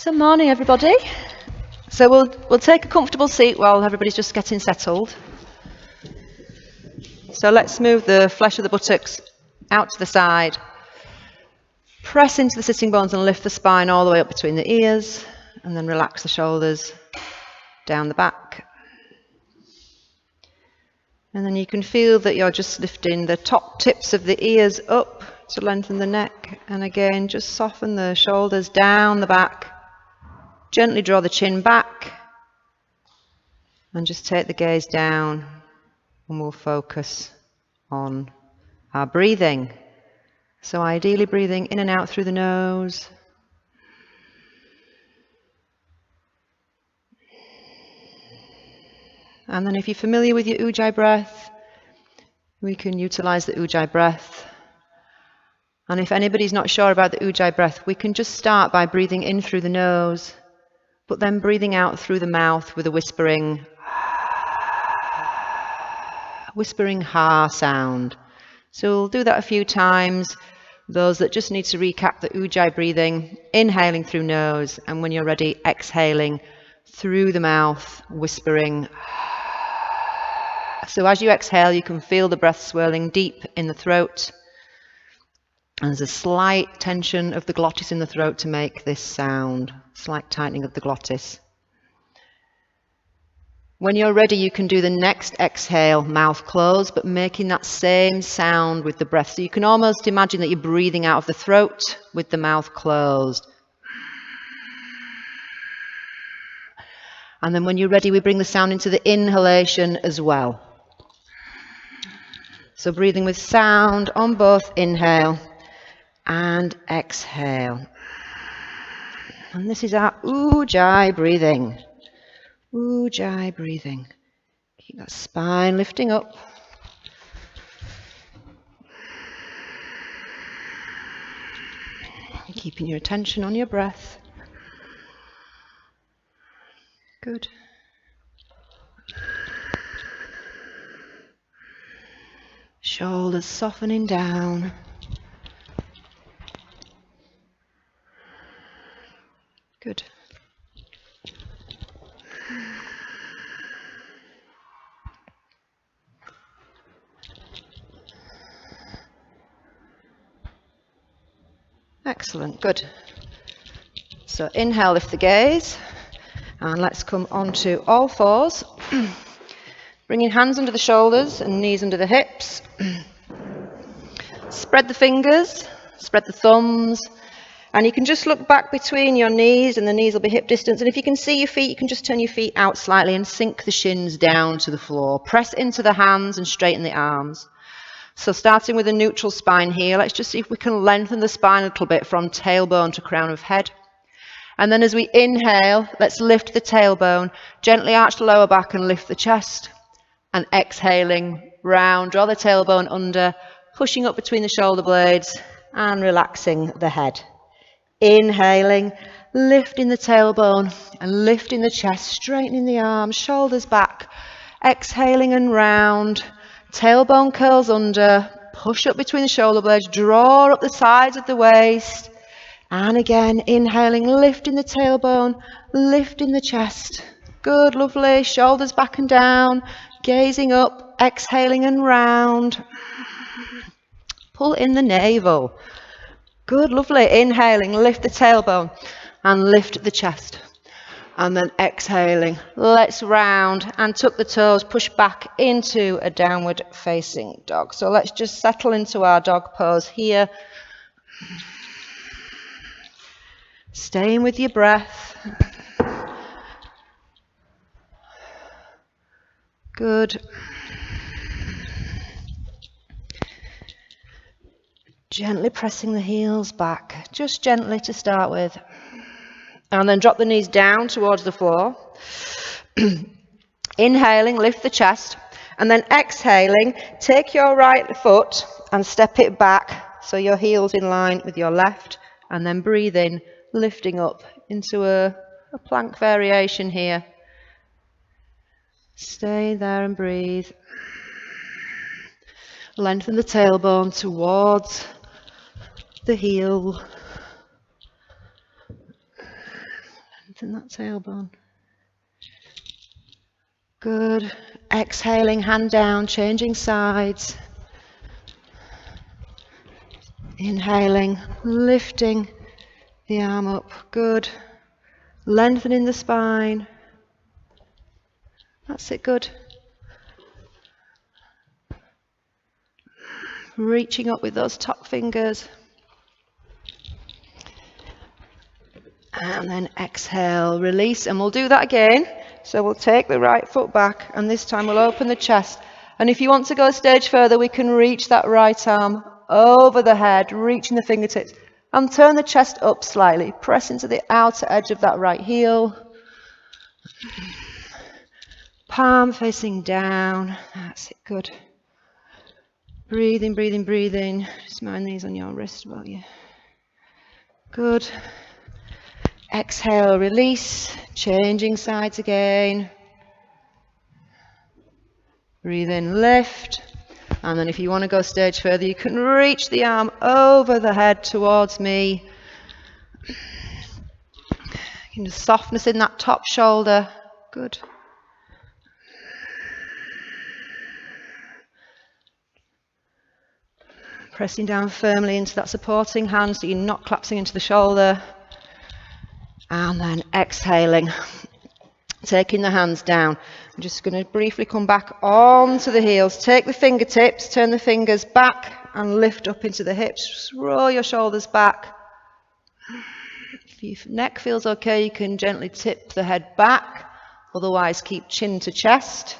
So morning everybody. So we'll take a comfortable seat while everybody's just getting settled. So let's move the flesh of the buttocks out to the side. Press into the sitting bones and lift the spine all the way up between the ears, and then relax the shoulders down the back. And then you can feel that you're just lifting the top tips of the ears up to lengthen the neck, and again just soften the shoulders down the back. Gently draw the chin back and just take the gaze down, and we'll focus on our breathing. So ideally breathing in and out through the nose. And then if you're familiar with your Ujjayi breath, we can utilize the Ujjayi breath. And if anybody's not sure about the Ujjayi breath, we can just start by breathing in through the nose, but then breathing out through the mouth with a whispering ha sound. So we'll do that a few times. Those that just need to recap the Ujjayi breathing, inhaling through nose, and when you're ready, exhaling through the mouth, whispering. So as you exhale, you can feel the breath swirling deep in the throat. And there's a slight tension of the glottis in the throat to make this sound, slight tightening of the glottis. When you're ready, you can do the next exhale, mouth closed, but making that same sound with the breath. So you can almost imagine that you're breathing out of the throat with the mouth closed. And then when you're ready, we bring the sound into the inhalation as well. So breathing with sound on both inhale and exhale. And this is our Ujjayi breathing. Ujjayi breathing. Keep that spine lifting up. Keeping your attention on your breath. Good. Shoulders softening down. Good. Excellent, good. So inhale, lift the gaze, and let's come onto all fours. Bringing hands under the shoulders and knees under the hips. Spread the fingers, spread the thumbs, and you can just look back between your knees, and the knees will be hip distance. And if you can see your feet, you can just turn your feet out slightly and sink the shins down to the floor. Press into the hands and straighten the arms. So starting with a neutral spine here, let's just see if we can lengthen the spine a little bit from tailbone to crown of head. And then as we inhale, let's lift the tailbone, gently arch the lower back and lift the chest. And exhaling, round, draw the tailbone under, pushing up between the shoulder blades and relaxing the head. Inhaling, lifting the tailbone and lifting the chest, straightening the arms, shoulders back. Exhaling and round, tailbone curls under, push up between the shoulder blades, draw up the sides of the waist. And again, inhaling, lifting the tailbone, lifting the chest. Good, lovely, shoulders back and down, gazing up, exhaling and round. Pull in the navel. Good, lovely, inhaling, lift the tailbone and lift the chest. And then exhaling, let's round and tuck the toes, push back into a downward facing dog. So let's just settle into our dog pose here. Staying with your breath. Good. Gently pressing the heels back, just gently to start with. And then drop the knees down towards the floor. Inhaling, lift the chest. And then exhaling, take your right foot and step it back so your heel's in line with your left. And then breathe in, lifting up into a plank variation here. Stay there and breathe. Lengthen the tailbone towards the heel. Lengthen that tailbone. Good. Exhaling, hand down, changing sides. Inhaling, lifting the arm up. Good. Lengthening the spine. That's it, good. Reaching up with those top fingers. And then exhale, release, and we'll do that again. So we'll take the right foot back, and this time we'll open the chest. And if you want to go a stage further, we can reach that right arm over the head, reaching the fingertips, and turn the chest up slightly. Press into the outer edge of that right heel. Palm facing down. That's it, good. Breathing, breathing, breathing. Just mind these on your wrist while you... Good. Exhale, release, changing sides again. Breathe in, lift. And then if you want to go a stage further, you can reach the arm over the head towards me. You can just softness in that top shoulder. Good. Pressing down firmly into that supporting hand so you're not collapsing into the shoulder. And then exhaling, taking the hands down. I'm just going to briefly come back onto the heels. Take the fingertips, turn the fingers back and lift up into the hips. Just roll your shoulders back. If your neck feels okay, you can gently tip the head back. Otherwise, keep chin to chest.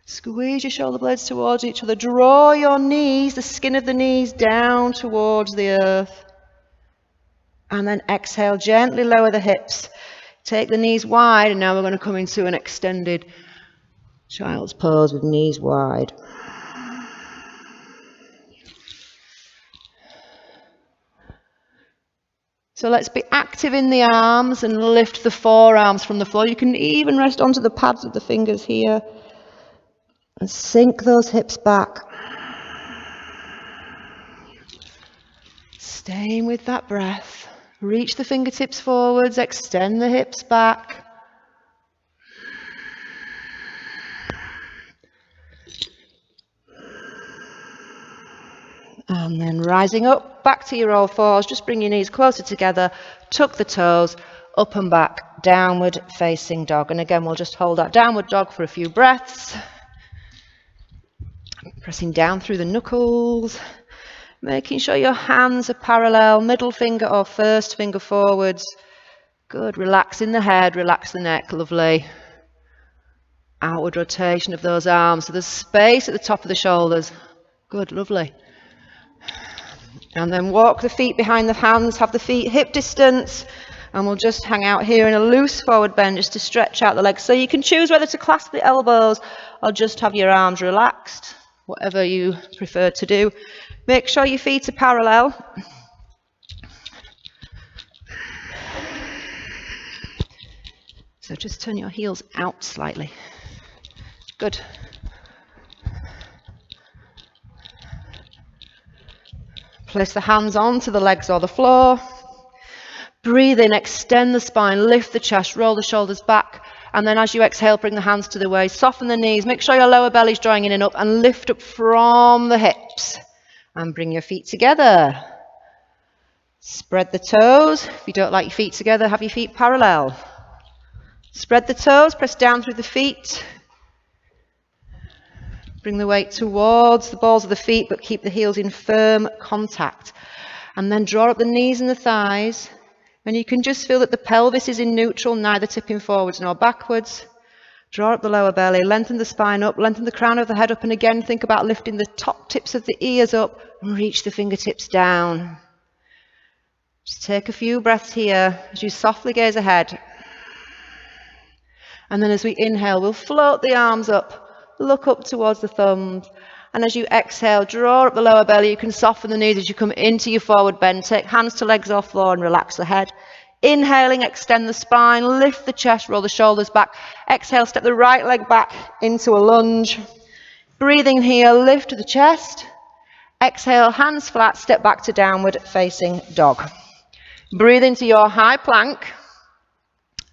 Squeeze your shoulder blades towards each other. Draw your knees, the skin of the knees down towards the earth. And then exhale, gently lower the hips. Take the knees wide, and now we're going to come into an extended child's pose with knees wide. So let's be active in the arms and lift the forearms from the floor. You can even rest onto the pads of the fingers here and sink those hips back. Staying with that breath. Reach the fingertips forwards, extend the hips back. And then rising up, back to your all fours. Just bring your knees closer together, tuck the toes, up and back, downward facing dog. And again, we'll just hold that downward dog for a few breaths. Pressing down through the knuckles. Making sure your hands are parallel, middle finger or first finger forwards. Good, relaxing the head, relax the neck, lovely. Outward rotation of those arms, so there's space at the top of the shoulders. Good, lovely. And then walk the feet behind the hands, have the feet hip distance, and we'll just hang out here in a loose forward bend just to stretch out the legs. So you can choose whether to clasp the elbows or just have your arms relaxed, whatever you prefer to do. Make sure your feet are parallel. So just turn your heels out slightly. Good. Place the hands onto the legs or the floor. Breathe in, extend the spine, lift the chest, roll the shoulders back. And then as you exhale, bring the hands to the waist, soften the knees. Make sure your lower belly's drawing in and up, and lift up from the hips. And bring your feet together. Spread the toes. If you don't like your feet together, have your feet parallel. Spread the toes, press down through the feet. Bring the weight towards the balls of the feet, but keep the heels in firm contact. And then draw up the knees and the thighs. And you can just feel that the pelvis is in neutral, neither tipping forwards nor backwards. Draw up the lower belly, lengthen the spine up, lengthen the crown of the head up, and again think about lifting the top tips of the ears up and reach the fingertips down. Just take a few breaths here as you softly gaze ahead. And then as we inhale, we'll float the arms up, look up towards the thumbs. And as you exhale, draw up the lower belly. You can soften the knees as you come into your forward bend. Take hands to legs or floor and relax the head. Inhaling, extend the spine, lift the chest, roll the shoulders back. Exhale, step the right leg back into a lunge. Breathing here, lift the chest. Exhale, hands flat, step back to downward facing dog. Breathe into your high plank.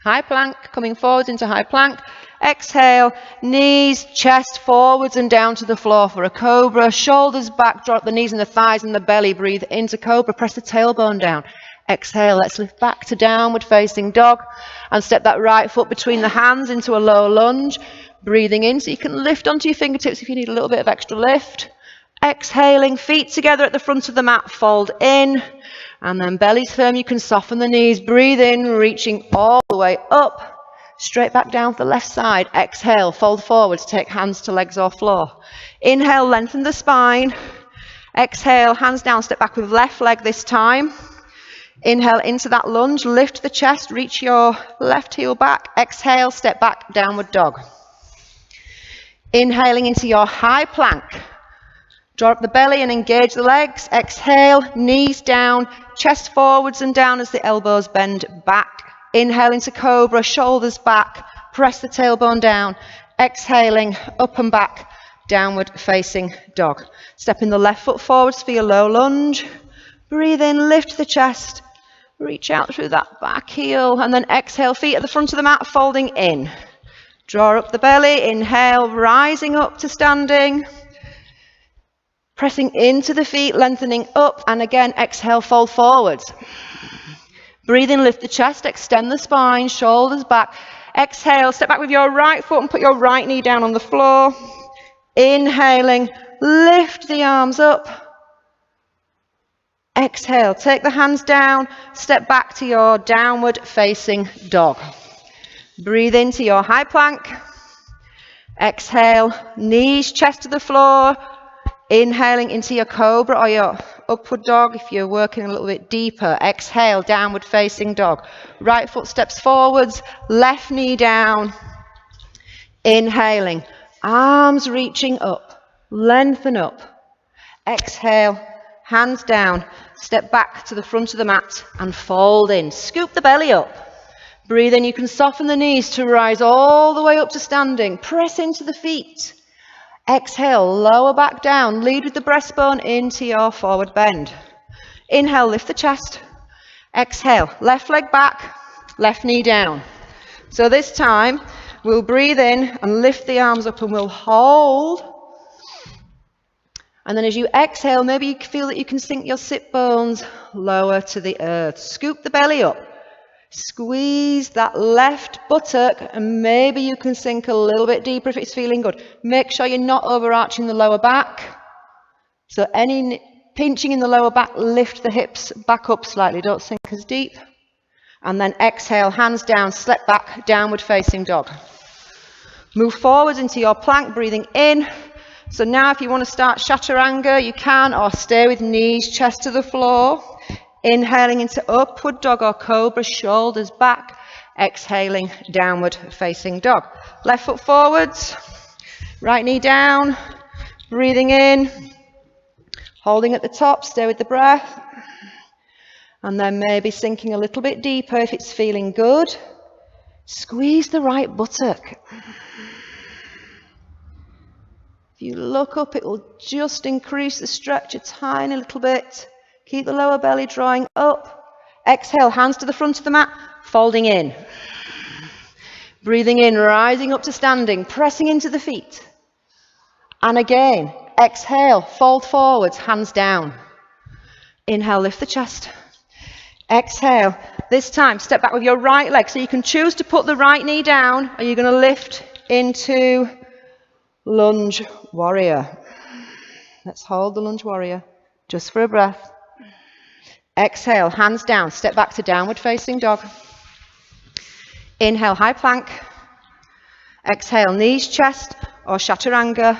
High plank, coming forwards into high plank. Exhale, knees, chest forwards and down to the floor for a cobra. Shoulders back, drop the knees and the thighs and the belly. Breathe into cobra, press the tailbone down. Exhale, let's lift back to downward facing dog and step that right foot between the hands into a low lunge. Breathing in so you can lift onto your fingertips if you need a little bit of extra lift. Exhaling, feet together at the front of the mat, fold in. And then belly's firm, you can soften the knees. Breathe in, reaching all the way up. Straight back down to the left side. Exhale, fold forwards, take hands to legs or floor. Inhale, lengthen the spine. Exhale, hands down, step back with left leg this time. Inhale into that lunge, lift the chest, reach your left heel back. Exhale, step back, downward dog. Inhaling into your high plank. Draw up the belly and engage the legs. Exhale, knees down, chest forwards and down as the elbows bend back. Inhale into cobra, shoulders back, press the tailbone down. Exhaling, up and back, downward facing dog. Stepping the left foot forwards for your low lunge. Breathe in, lift the chest, reach out through that back heel, and then exhale, feet at the front of the mat, folding in. Draw up the belly, inhale, rising up to standing. Pressing into the feet, lengthening up, and again, exhale, fold forwards. Breathe in, lift the chest, extend the spine, shoulders back. Exhale, step back with your right foot and put your right knee down on the floor. Inhaling, lift the arms up. Exhale, take the hands down, step back to your downward facing dog. Breathe into your high plank. Exhale, knees, chest to the floor. Inhaling into your cobra or your upward dog if you're working a little bit deeper. Exhale, downward facing dog. Right foot steps forwards, left knee down. Inhaling, arms reaching up, lengthen up. Exhale, hands down, step back to the front of the mat and fold in. Scoop the belly up. Breathe in, you can soften the knees to rise all the way up to standing. Press into the feet. Exhale, lower back down, lead with the breastbone into your forward bend. Inhale, lift the chest. Exhale, left leg back, left knee down. So this time, we'll breathe in and lift the arms up and we'll hold. And then as you exhale, maybe you feel that you can sink your sit bones lower to the earth. Scoop the belly up. Squeeze that left buttock and maybe you can sink a little bit deeper if it's feeling good. Make sure you're not overarching the lower back. So any pinching in the lower back, lift the hips back up slightly. Don't sink as deep. And then exhale, hands down, step back, downward facing dog. Move forwards into your plank, breathing in. So now if you want to start chaturanga, you can, or stay with knees, chest to the floor. Inhaling into upward dog or cobra, shoulders back. Exhaling, downward facing dog. Left foot forwards, right knee down. Breathing in, holding at the top, stay with the breath. And then maybe sinking a little bit deeper if it's feeling good. Squeeze the right buttock. If you look up, it will just increase the stretch a tiny little bit. Keep the lower belly drawing up. Exhale, hands to the front of the mat, folding in. Breathing in, rising up to standing, pressing into the feet. And again, exhale, fold forwards, hands down. Inhale, lift the chest. Exhale, this time step back with your right leg. So you can choose to put the right knee down, or you're going to lift into lunge warrior. Let's hold the lunge warrior just for a breath. Exhale, hands down, step back to downward facing dog. Inhale, high plank. Exhale, knees, chest, or chaturanga.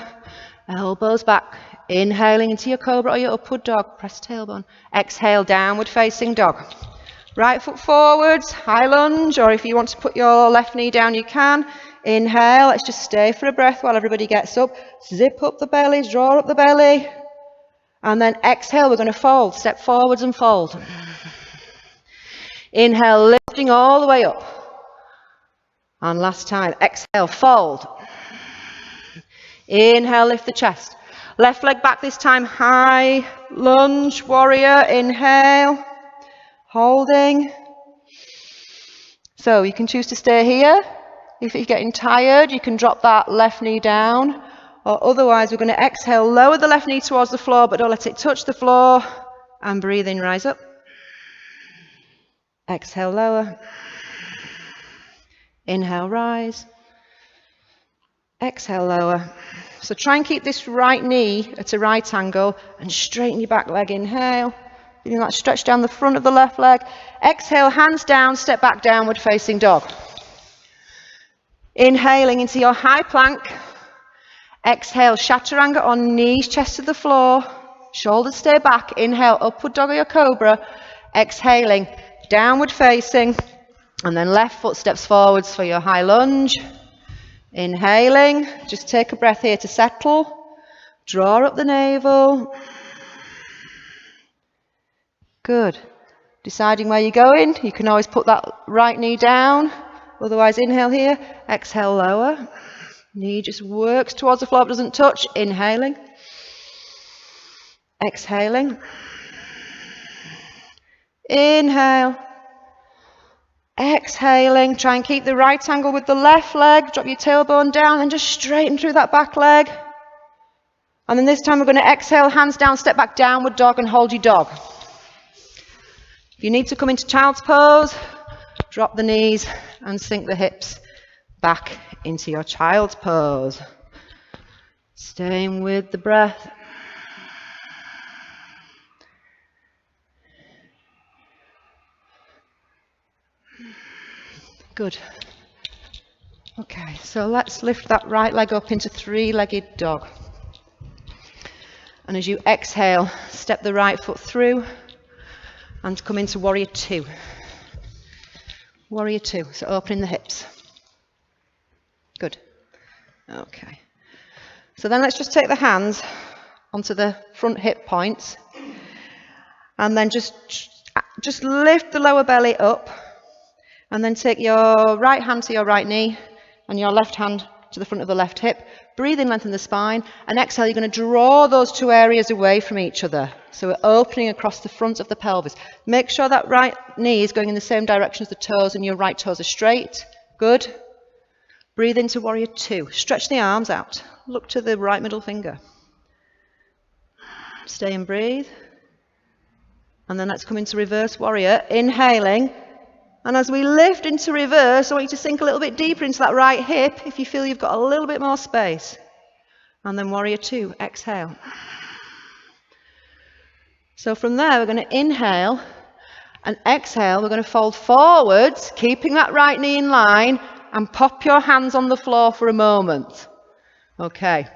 Elbows back. Inhaling into your cobra or your upward dog. Press tailbone. Exhale, downward facing dog. Right foot forwards, high lunge, or if you want to put your left knee down, you can. Inhale, let's just stay for a breath while everybody gets up. Zip up the belly, draw up the belly. And then exhale, we're going to fold. Step forwards and fold. Inhale, lifting all the way up. And last time, exhale, fold. Inhale, lift the chest. Left leg back this time, high lunge, warrior. Inhale. holding. So you can choose to stay here. If you're getting tired, you can drop that left knee down, or otherwise we're going to exhale, lower the left knee towards the floor, but don't let it touch the floor, and breathe in, rise up. Exhale, lower. Inhale, rise. Exhale, lower. So try and keep this right knee at a right angle and straighten your back leg. Inhale. Feeling that stretch down the front of the left leg. Exhale, hands down, step back, downward facing dog. Inhaling into your high plank. Exhale, chaturanga on knees, chest to the floor. Shoulders stay back. Inhale, upward dog or your cobra. Exhaling, downward facing. And then left foot steps forwards for your high lunge. Inhaling, just take a breath here to settle. Draw up the navel. Good. Deciding where you're going, you can always put that right knee down. Otherwise, inhale here, exhale, lower. Knee just works towards the floor but doesn't touch. Inhaling. Exhaling. Inhale. Exhaling. Try and keep the right angle with the left leg. Drop your tailbone down and just straighten through that back leg. And then this time we're going to exhale, hands down, step back, downward dog, and hold your dog. If you need to come into child's pose, drop the knees and sink the hips back into your child's pose. Staying with the breath. Good. Okay, so let's lift that right leg up into three-legged dog. And as you exhale, step the right foot through and come into warrior two. Warrior two, so opening the hips. Good. Okay. So then let's just take the hands onto the front hip points and then just lift the lower belly up and then take your right hand to your right knee and your left hand to the front of the left hip. Breathe in, lengthen the spine, and exhale, you're going to draw those two areas away from each other. So we're opening across the front of the pelvis. Make sure that right knee is going in the same direction as the toes and your right toes are straight. Good. Breathe into warrior two. Stretch the arms out. Look to the right middle finger. Stay and breathe. And then let's come into reverse warrior. Inhaling. And as we lift into reverse, I want you to sink a little bit deeper into that right hip if you feel you've got a little bit more space. And then warrior two, exhale. So from there, we're going to inhale and exhale. We're going to fold forwards, keeping that right knee in line, and pop your hands on the floor for a moment. Okay.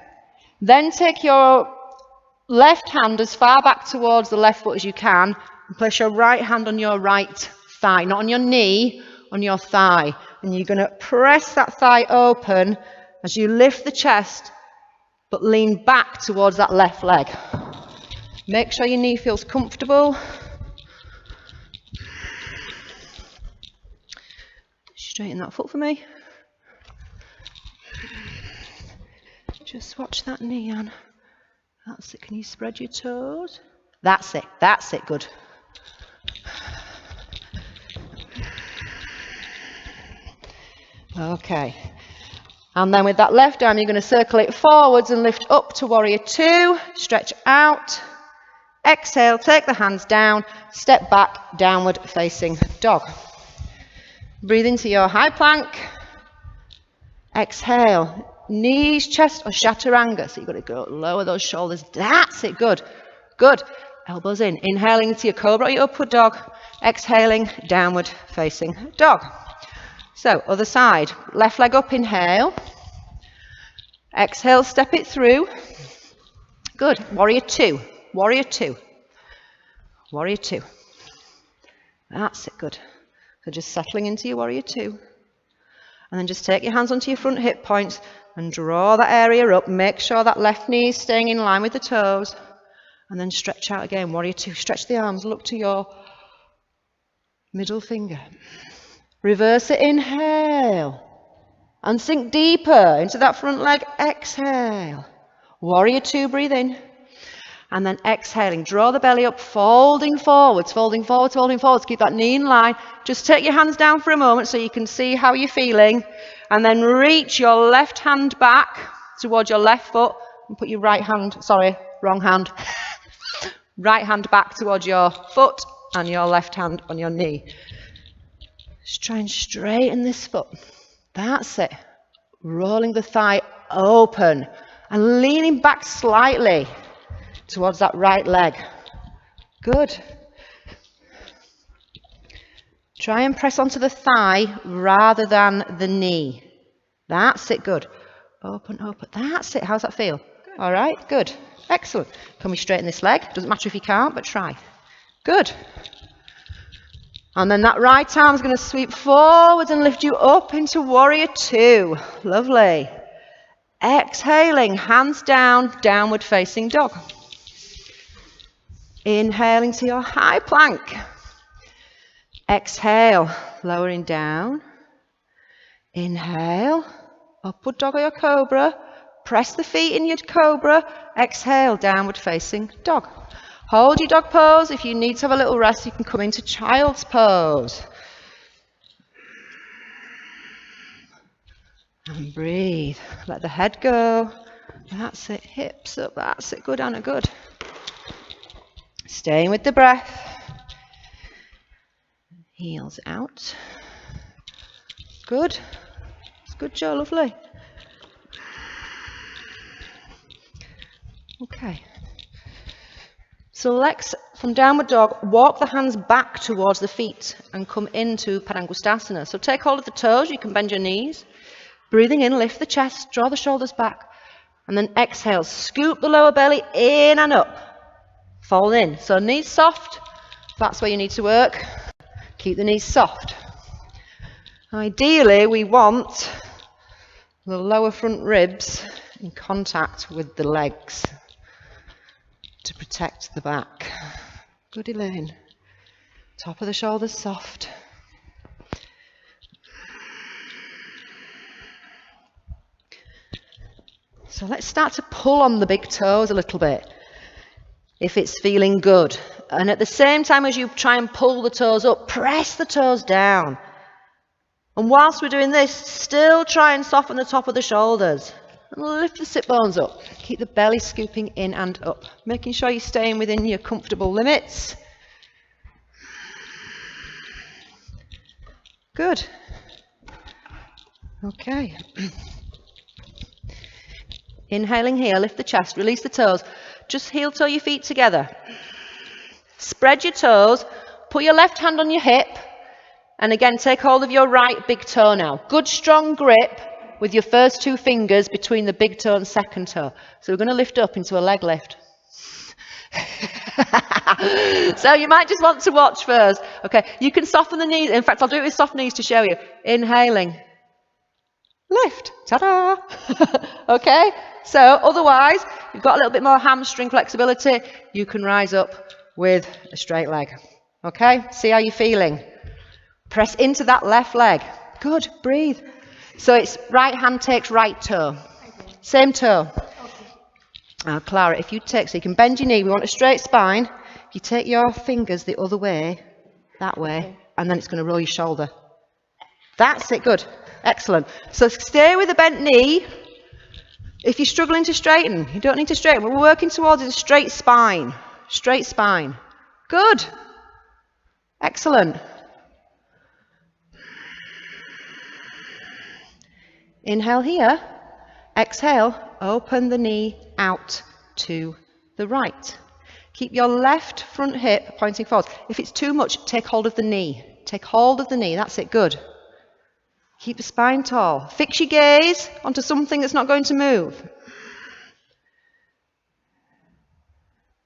Then take your left hand as far back towards the left foot as you can, and place your right hand on your right thigh, not on your knee, on your thigh. And you're going to press that thigh open as you lift the chest, but lean back towards that left leg. Make sure your knee feels comfortable. Straighten that foot for me. Just watch that knee, Anne. That's it. Can you spread your toes? That's it. That's it. Good. Okay, and then with that left arm, you're going to circle it forwards and lift up to warrior two, stretch out, exhale, take the hands down, step back, downward facing dog. Breathe into your high plank, exhale, knees, chest or chaturanga, so you've got to go lower those shoulders, that's it, good, good, elbows in, inhaling into your cobra or your upward dog, exhaling, downward facing dog. So, other side, left leg up, inhale. Exhale, step it through. Good, warrior two, warrior two, warrior two. That's it, good. So just settling into your warrior two. And then just take your hands onto your front hip points and draw that area up. Make sure that left knee is staying in line with the toes. And then stretch out again, warrior two. Stretch the arms, look to your middle finger. Reverse it, inhale, and sink deeper into that front leg, exhale. Warrior two, breathe in. And then exhaling, draw the belly up, folding forwards, folding forwards, folding forwards. Keep that knee in line. Just take your hands down for a moment so you can see how you're feeling. And then reach your left hand back towards your left foot and put your right hand, sorry, wrong hand. Right hand back towards your foot and your left hand on your knee. Just try and straighten this foot. That's it. Rolling the thigh open and leaning back slightly towards that right leg. Good. Try and press onto the thigh rather than the knee. That's it, good. Open, open, that's it. How's that feel? Good. All right, good. Excellent. Can we straighten this leg? Doesn't matter if you can't, but try. Good. And then that right arm's going to sweep forwards and lift you up into warrior two. Lovely. Exhaling, hands down, downward facing dog. Inhaling to your high plank. Exhale, lowering down. Inhale, upward dog or your cobra. Press the feet in your cobra. Exhale, downward facing dog. Hold your dog pose. If you need to have a little rest, you can come into child's pose. And breathe. Let the head go. That's it. Hips up. That's it. Good, Anna. Good. Staying with the breath. Heels out. Good. It's good, Joe. Lovely. Okay. So let's, from downward dog, walk the hands back towards the feet and come into Padangusthasana. So take hold of the toes. You can bend your knees. Breathing in, lift the chest, draw the shoulders back. And then exhale. Scoop the lower belly in and up. Fold in. So knees soft. That's where you need to work. Keep the knees soft. Ideally, we want the lower front ribs in contact with the legs to protect the back. Good, Elaine. Top of the shoulders soft. So let's start to pull on the big toes a little bit, if it's feeling good. And at the same time as you try and pull the toes up, press the toes down. And whilst we're doing this, still try and soften the top of the shoulders. And lift the sit bones up. Keep the belly scooping in and up, making sure you're staying within your comfortable limits. Good. Okay. Inhaling here, lift the chest, release the toes. Just heel toe your feet together. Spread your toes, put your left hand on your hip, and again take hold of your right big toe now. Good strong grip with your first two fingers between the big toe and second toe. So we're going to lift up into a leg lift. So you might just want to watch first. Okay, you can soften the knees. In fact, I'll do it with soft knees to show you. Inhaling. Lift. Ta-da! Okay, so otherwise, you've got a little bit more hamstring flexibility. You can rise up with a straight leg. Okay, see how you're feeling. Press into that left leg. Good, breathe. So it's right hand takes right toe. Same toe. Now, Clara, if you take, so you can bend your knee. We want a straight spine. If you take your fingers the other way, that way, and then it's going to roll your shoulder. That's it, good. Excellent. So stay with the bent knee. If you're struggling to straighten, you don't need to straighten. What we're working towards is a straight spine. Straight spine. Good. Excellent. Inhale here. Exhale. Open the knee out to the right. Keep your left front hip pointing forward. If it's too much, take hold of the knee. Take hold of the knee. That's it. Good. Keep the spine tall. Fix your gaze onto something that's not going to move.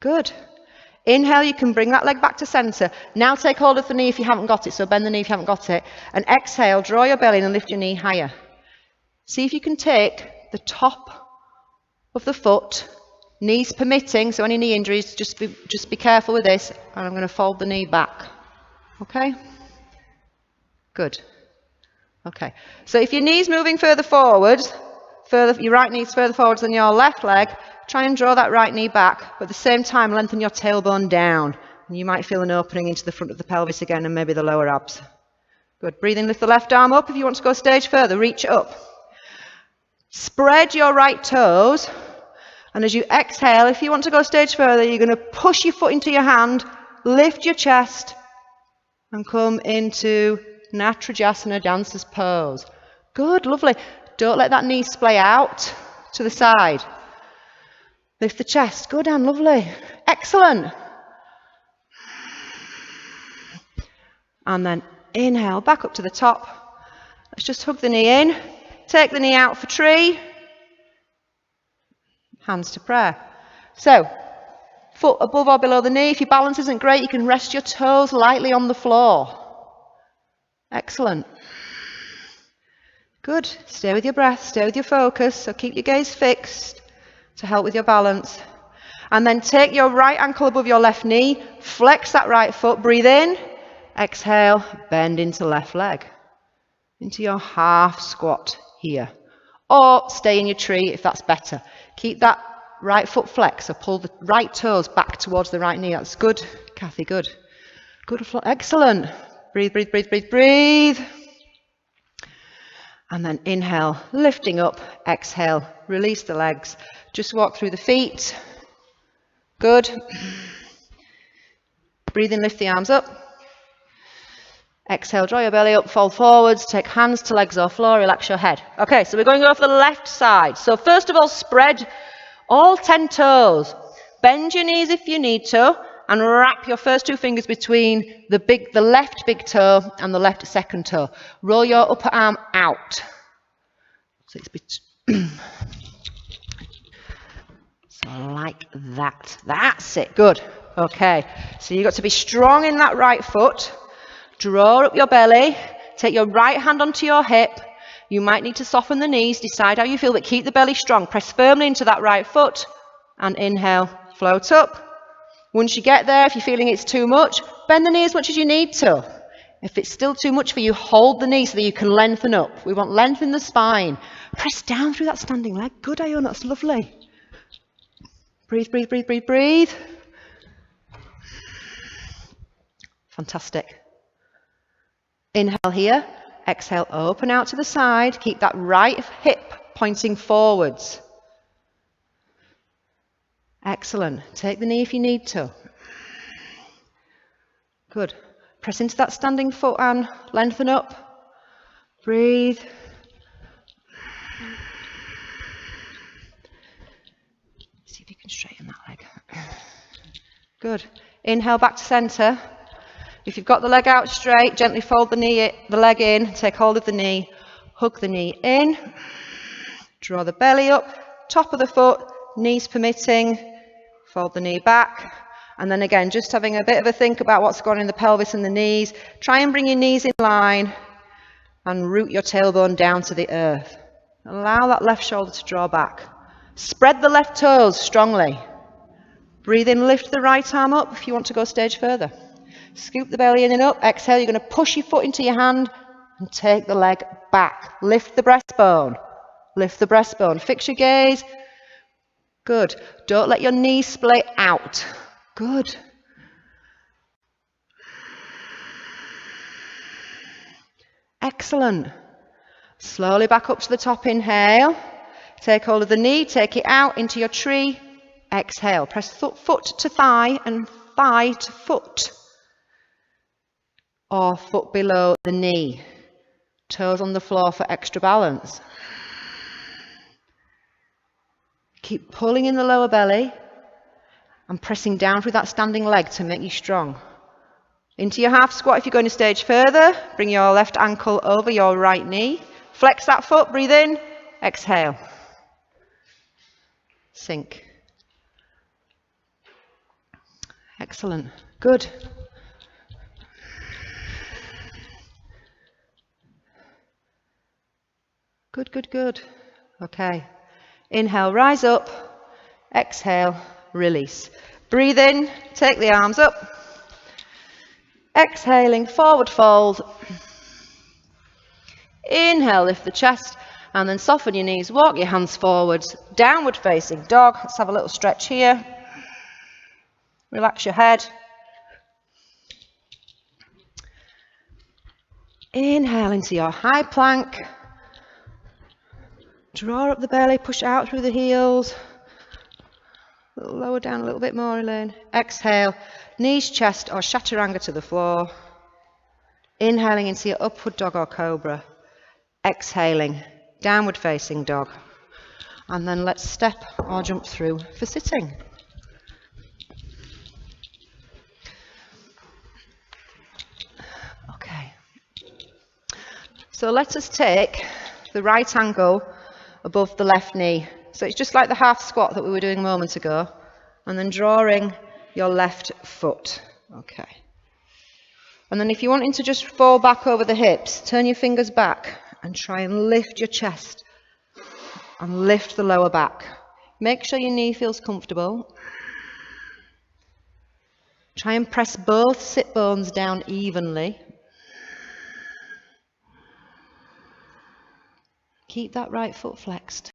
Good. Inhale, you can bring that leg back to center. Now take hold of the knee if you haven't got it. So bend the knee if you haven't got it. And exhale, draw your belly in and lift your knee higher. See if you can take the top of the foot, knees permitting, so any knee injuries, just be careful with this. And I'm going to fold the knee back. Okay? Good. Okay, so if your knee's moving further forward, your right knee's further forward than your left leg, Try and draw that right knee back, but at the same time, lengthen your tailbone down. And you might feel an opening into the front of the pelvis again and maybe the lower abs. Good. Breathe in, lift the left arm up. If you want to go a stage further, reach up. Spread your right toes. And as you exhale, if you want to go a stage further, you're going to push your foot into your hand, lift your chest, and come into Natrajasana, dancer's pose. Good, lovely. Don't let that knee splay out to the side. Lift the chest. Good, and lovely. Excellent. And then inhale, back up to the top. Let's just hug the knee in. Take the knee out for tree. Hands to prayer. So, foot above or below the knee. If your balance isn't great, you can rest your toes lightly on the floor. Excellent. Good. Stay with your breath, stay with your focus. So keep your gaze fixed to help with your balance. And then take your right ankle above your left knee. Flex that right foot. Breathe in. Exhale. Bend into left leg. Into your half squat here. Or stay in your tree if that's better. Keep that right foot flexed. So pull the right toes back towards the right knee. That's good. Kathy, good. Good. Excellent. Breathe, breathe, breathe, breathe, breathe. And then inhale, lifting up. Exhale, release the legs. Just walk through the feet. Good. Breathe in, lift the arms up. Exhale, draw your belly up, fold forwards. Take hands to legs or floor, relax your head. Okay, so we're going to go for the left side. So first of all, spread all 10 toes. Bend your knees if you need to. And wrap your first 2 fingers between the left big toe and the left second toe. Roll your upper arm out. So it's so like that. That's it. Good. Okay. So you've got to be strong in that right foot. Draw up your belly. Take your right hand onto your hip. You might need to soften the knees. Decide how you feel, but keep the belly strong. Press firmly into that right foot. And inhale. Float up. Once you get there, if you're feeling it's too much, bend the knee as much as you need to. If it's still too much for you, hold the knee so that you can lengthen up. We want length in the spine. Press down through that standing leg. Good, Ione, that's lovely. Breathe, breathe, breathe, breathe, breathe. Fantastic. Inhale here. Exhale, open out to the side. Keep that right hip pointing forwards. Excellent. Take the knee if you need to. Good. Press into that standing foot and lengthen up. Breathe. See if you can straighten that leg. Good. Inhale back to center. If you've got the leg out straight, gently fold the leg in, take hold of the knee, hug the knee in, draw the belly up, top of the foot, knees permitting, fold the knee back, and then again, just having a bit of a think about what's going on in the pelvis and the knees. Try and bring your knees in line and root your tailbone down to the earth. Allow that left shoulder to draw back. Spread the left toes strongly. Breathe in, lift the right arm up if you want to go a stage further. Scoop the belly in and up. Exhale, you're going to push your foot into your hand and take the leg back. Lift the breastbone. Lift the breastbone. Fix your gaze. Good. Don't let your knees splay out. Good. Excellent. Slowly back up to the top. Inhale. Take hold of the knee. Take it out into your tree. Exhale. Press foot to thigh and thigh to foot. Or foot below the knee. Toes on the floor for extra balance. Keep pulling in the lower belly and pressing down through that standing leg to make you strong. Into your half squat if you're going a stage further. Bring your left ankle over your right knee. Flex that foot, breathe in, exhale. Sink. Excellent. Good. Good, good, good. Okay. Inhale, rise up. Exhale, release. Breathe in, take the arms up. Exhaling, forward fold. Inhale, lift the chest. And then soften your knees, walk your hands forwards, downward facing dog. Let's have a little stretch here. Relax your head. Inhale into your high plank. Draw up the belly, push out through the heels. A little lower down a little bit more, Elaine. Exhale, knees, chest or chaturanga to the floor. Inhaling into your upward dog or cobra. Exhaling, downward facing dog. And then let's step or jump through for sitting. Okay. So let us take the right ankle above the left knee. So it's just like the half squat that we were doing a moment ago. And then drawing your left foot. Okay. And then if you're wanting to just fall back over the hips, turn your fingers back and try and lift your chest and lift the lower back. Make sure your knee feels comfortable. Try and press both sit bones down evenly. Keep that right foot flexed.